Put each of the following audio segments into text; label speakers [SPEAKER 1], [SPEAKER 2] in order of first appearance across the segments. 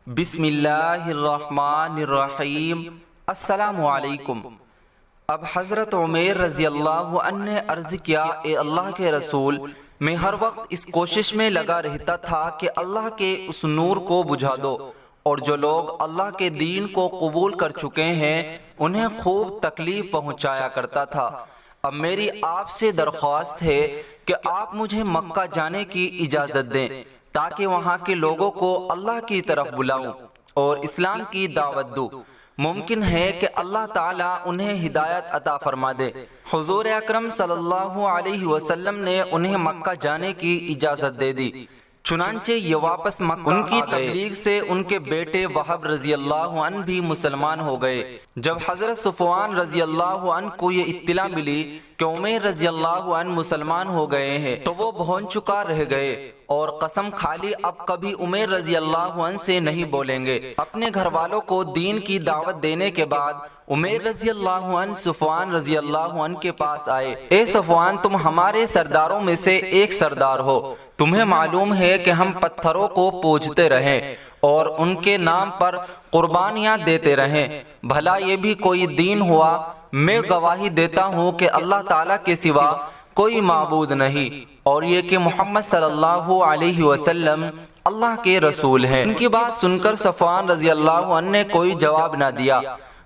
[SPEAKER 1] بسم اللہ الرحمن الرحیم۔ السلام علیکم۔ اب حضرت عمیر رضی اللہ عنہ نے عرض کیا، اے اللہ کے رسول، میں ہر وقت اس کوشش میں لگا رہتا تھا کہ اللہ کے اس نور کو بجھا دو، اور جو لوگ اللہ کے دین کو قبول کر چکے ہیں انہیں خوب تکلیف پہنچایا کرتا تھا۔ اب میری آپ سے درخواست ہے کہ آپ مجھے مکہ جانے کی اجازت دیں تاکہ وہاں کے لوگوں کو اللہ کی طرف بلاؤں اور اسلام کی دعوت دوں۔ ممکن ہے کہ اللہ تعالیٰ انہیں ہدایت عطا فرما دے۔ حضور اکرم صلی اللہ علیہ وسلم نے انہیں مکہ جانے کی اجازت دے دی، چنانچہ یہ واپس مکہ ان کی تبلیغ سے ان کے بیٹے وہب رضی اللہ عنہ بھی مسلمان ہو گئے۔ جب حضرت صفوان رضی اللہ عنہ کو یہ اطلاع ملی کہ عمیر رضی اللہ عنہ مسلمان ہو گئے ہیں تو وہ بہن چکا رہ گئے اور قسم کھا لی اب کبھی عمیر رضی اللہ عنہ سے نہیں بولیں گے۔ اپنے گھر والوں کو دین کی دعوت دینے کے بعد عمیر رضی اللہ عنہ صفوان رضی اللہ عنہ کے پاس آئے۔ اے صفوان، تم ہمارے سرداروں میں سے ایک سردار ہو، تمہیں معلوم ہے کہ ہم پتھروں کو پوجتے رہیں اور ان کے نام پر قربانیاں دیتے رہیں، بھلا یہ بھی کوئی دین ہوا؟ میں گواہی دیتا ہوں کہ اللہ تعالیٰ کے سوا کوئی معبود نہیں، اور یہ کہ محمد صلی اللہ علیہ وسلم اللہ کے رسول ہیں۔ ان کی بات سن کر صفوان رضی اللہ عنہ نے کوئی جواب نہ دیا۔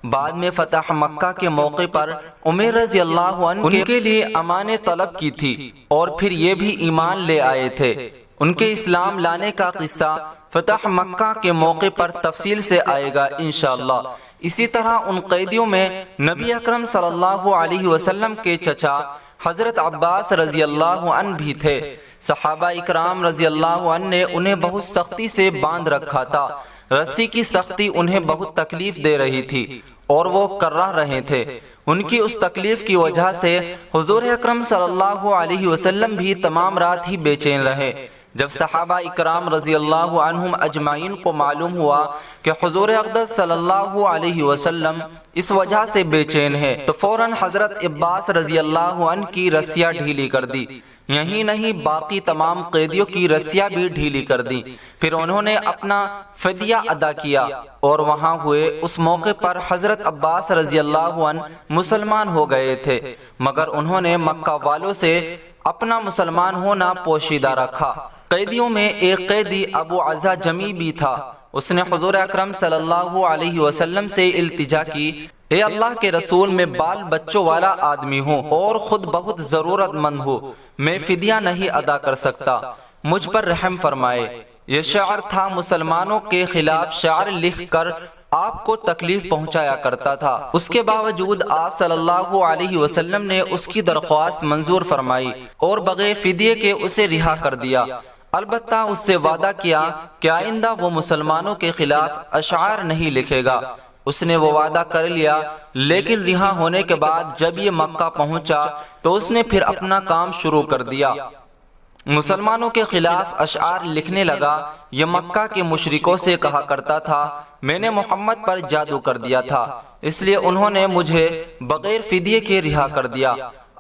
[SPEAKER 1] بعد میں فتح مکہ کے موقع پر عمیر رضی اللہ عنہ ان کے لیے امان طلب کی تھی اور پھر یہ بھی ایمان لے آئے تھے۔ ان کے اسلام لانے کا قصہ فتح مکہ کے موقع پر تفصیل سے آئے گا انشاءاللہ۔ اسی طرح ان قیدیوں میں نبی اکرم صلی اللہ علیہ وسلم کے چچا حضرت عباس رضی اللہ عنہ بھی تھے۔ صحابہ اکرام رضی اللہ عنہ نے انہیں بہت سختی سے باندھ رکھا تھا، رسی کی سختی انہیں بہت تکلیف دے رہی تھی اور وہ کرا رہے تھے۔ ان کی اس تکلیف کی وجہ سے حضور اکرم صلی اللہ علیہ وسلم بھی تمام رات ہی بے چین رہے۔ جب صحابہ اکرام رضی اللہ عنہم اجمعین کو معلوم ہوا کہ حضور اقدس صلی اللہ علیہ وسلم اس وجہ سے بے چین ہے تو فوراً حضرت عباس رضی اللہ عنہ کی رسیاں ڈھیلی کر دی، یہی نہیں باقی تمام قیدیوں کی رسیاں بھی ڈھیلی کر دی۔ پھر انہوں نے اپنا فدیہ ادا کیا اور وہاں ہوئے اس موقع پر حضرت عباس رضی اللہ عنہ مسلمان ہو گئے تھے، مگر انہوں نے مکہ والوں سے اپنا مسلمان ہونا پوشیدہ رکھا۔ قیدیوں میں ایک قیدی ابو عزا جمی بھی تھا۔ اس نے حضور اکرم صلی اللہ علیہ وسلم سے التجا کی، اے اللہ کے رسول، میں بال بچوں والا آدمی ہوں اور خود بہت ضرورت مند ہوں، میں فدیہ نہیں ادا کر سکتا، مجھ پر رحم فرمائے۔ یہ شعر تھا، مسلمانوں کے خلاف شعر لکھ کر آپ کو تکلیف پہنچایا کرتا تھا۔ اس کے باوجود آپ صلی اللہ علیہ وسلم نے اس کی درخواست منظور فرمائی اور بغیر فدیے کے اسے رہا کر دیا۔ البتہ اس سے وعدہ کیا کہ آئندہ وہ مسلمانوں کے خلاف اشعار نہیں لکھے گا۔ اس نے وہ وعدہ کر لیا، لیکن رہا ہونے کے بعد جب یہ مکہ پہنچا تو اس نے پھر اپنا کام شروع کر دیا، مسلمانوں کے خلاف اشعار لکھنے لگا۔ یہ مکہ کے مشرکوں سے کہا کرتا تھا، میں نے محمد پر جادو کر دیا تھا، اس لیے انہوں نے مجھے بغیر فدیے کے رہا کر دیا۔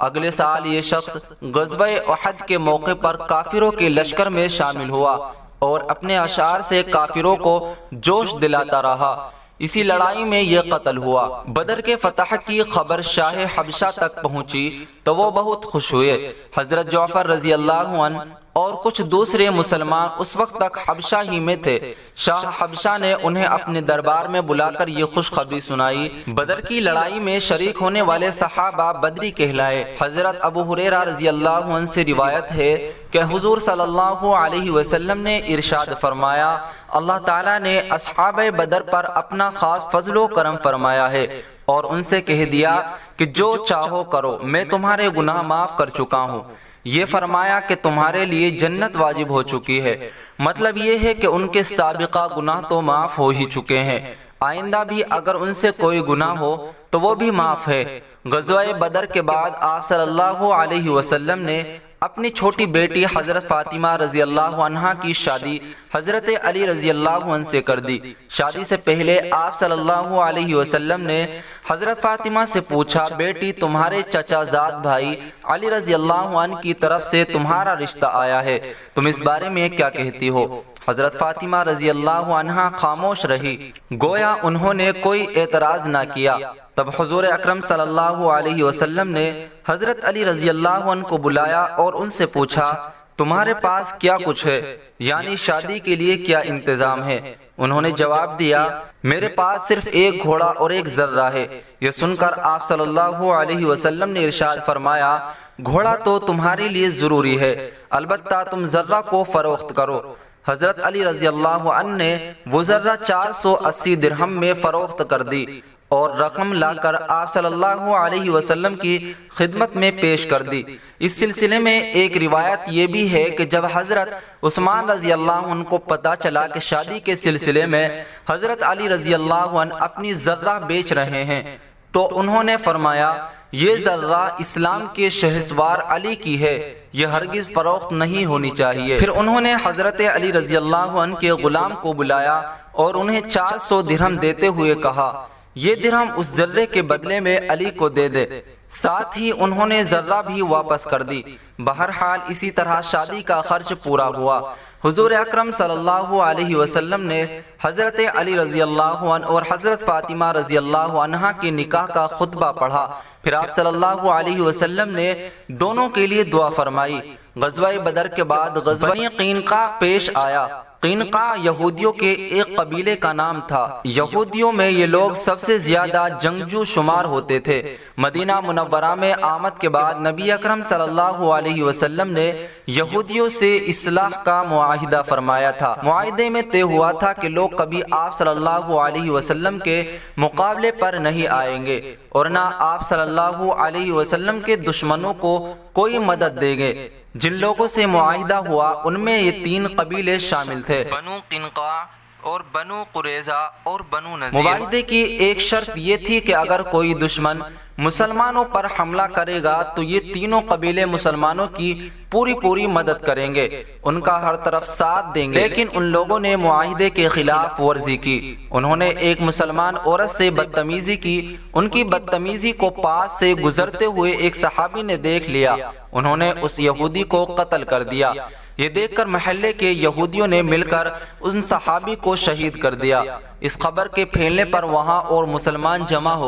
[SPEAKER 1] اگلے سال یہ شخص غزوہ احد کے موقع پر کافروں کے لشکر میں شامل ہوا اور اپنے اشعار سے کافروں کو جوش دلاتا رہا۔ اسی لڑائی میں یہ قتل ہوا۔ بدر کے فتح کی خبر شاہ حبشہ تک پہنچی تو وہ بہت خوش ہوئے۔ حضرت جعفر رضی اللہ عنہ اور کچھ دوسرے مسلمان اس وقت تک حبشہ ہی میں تھے۔ شاہ حبشہ نے انہیں اپنے دربار میں بلا کر یہ خوشخبری سنائی۔ بدر کی لڑائی میں شریک ہونے والے صحابہ بدری کہلائے۔ حضرت ابو ہریرہ رضی اللہ عنہ سے روایت ہے کہ حضور صلی اللہ علیہ وسلم نے ارشاد فرمایا، اللہ تعالیٰ نے اصحاب بدر پر اپنا خاص فضل و کرم فرمایا ہے اور ان سے کہہ دیا کہ جو چاہو کرو، میں تمہارے گناہ معاف کر چکا ہوں۔ یہ فرمایا کہ تمہارے لیے جنت واجب ہو چکی ہے، مطلب یہ ہے کہ ان کے سابقہ گناہ تو معاف ہو ہی چکے ہیں، آئندہ بھی اگر ان سے کوئی گناہ ہو تو وہ بھی معاف ہے۔ غزوہ بدر کے بعد آپ صلی اللہ علیہ وسلم نے اپنی چھوٹی بیٹی حضرت فاطمہ رضی اللہ عنہا کی شادی حضرت علی رضی اللہ عنہ سے کر دی۔ شادی سے پہلے آپ صلی اللہ علیہ وسلم نے حضرت فاطمہ سے پوچھا، بیٹی تمہارے چچا زاد بھائی علی رضی اللہ عنہ کی طرف سے تمہارا رشتہ آیا ہے، تم اس بارے میں کیا کہتی ہو؟ حضرت فاطمہ رضی اللہ عنہا خاموش رہی، گویا انہوں نے کوئی اعتراض نہ کیا۔ تب حضور اکرم صلی اللہ علیہ وسلم نے حضرت علی رضی اللہ عنہ کو بلایا اور ان سے پوچھا، تمہارے پاس کیا کچھ ہے، یعنی شادی کے لیے کیا انتظام ہے؟ انہوں نے جواب دیا، میرے پاس صرف ایک گھوڑا اور ایک ذرہ ہے۔ یہ سن کر آپ صلی اللہ علیہ وسلم نے ارشاد فرمایا، گھوڑا تو تمہارے لیے ضروری ہے، البتہ تم ذرہ کو فروخت کرو۔ حضرت علی رضی اللہ عنہ نے وہ ذرہ 480 درہم میں فروخت کر دی اور رقم لا کر آپ صلی اللہ علیہ وسلم کی خدمت میں پیش کر دی۔ اس سلسلے میں ایک روایت یہ بھی ہے کہ جب حضرت عثمان رضی اللہ عنہ کو پتہ چلا کہ شادی کے سلسلے میں حضرت علی رضی اللہ عنہ اپنی ذرہ بیچ رہے ہیں تو انہوں نے فرمایا، یہ ذرہ اسلام کے شہسوار علی کی ہے، یہ ہرگز فروخت نہیں ہونی چاہیے۔ پھر انہوں نے حضرت علی رضی اللہ عنہ کے غلام کو بلایا اور انہیں 400 درہم دیتے ہوئے کہا، یہ درہم اس ذرے کے بدلے میں علی کو دے دے۔ ساتھ ہی انہوں نے ذرہ بھی واپس کر دی۔ بہرحال اسی طرح شادی کا خرچ پورا ہوا۔ حضور اکرم صلی اللہ علیہ وسلم نے حضرت علی رضی اللہ عنہ اور حضرت فاطمہ رضی اللہ عنہا کے نکاح کا خطبہ پڑھا۔ پھر آپ صلی اللہ علیہ وسلم نے دونوں کے لیے دعا فرمائی۔ غزوہ بدر کے بعد غزوہ قینقاع پیش آیا۔ قینقاع یہودیوں کے ایک قبیلے کا نام تھا۔ یہودیوں میں یہ لوگ سب سے زیادہ جنگجو شمار ہوتے تھے۔ مدینہ منورہ میں آمد کے بعد نبی اکرم صلی اللہ علیہ وسلم نے یہودیوں سے اصلاح کا معاہدہ فرمایا تھا۔ معاہدے میں طے ہوا تھا کہ لوگ کبھی آپ صلی اللہ علیہ وسلم کے مقابلے پر نہیں آئیں گے اور نہ آپ صلی اللہ علیہ وسلم کے دشمنوں کو کوئی مدد دیں گے۔ جن لوگوں سے معاہدہ ہوا ان میں یہ 3 قبیلے شامل تھے، بنو قینقاع اور بنو قریظہ اور بنو نذیر۔ معاہدے کی ایک شرط یہ تھی کہ اگر کوئی دشمن مسلمانوں پر حملہ کرے گا تو یہ تینوں قبیلے مسلمانوں کی پوری مدد کریں گے، ان کا ہر طرف ساتھ دیں گے۔ لیکن ان لوگوں نے معاہدے کے خلاف ورزی کی۔ انہوں نے ایک مسلمان عورت سے بدتمیزی کی۔ ان کی بدتمیزی کو پاس سے گزرتے ہوئے ایک صحابی نے دیکھ لیا۔ انہوں نے اس یہودی کو قتل کر دیا۔ یہ دیکھ کر محلے کے یہودیوں نے مل کر ان صحابی کو شہید کر دیا۔ اس خبر کے پھیلنے پر وہاں اور مسلمان جمع ہو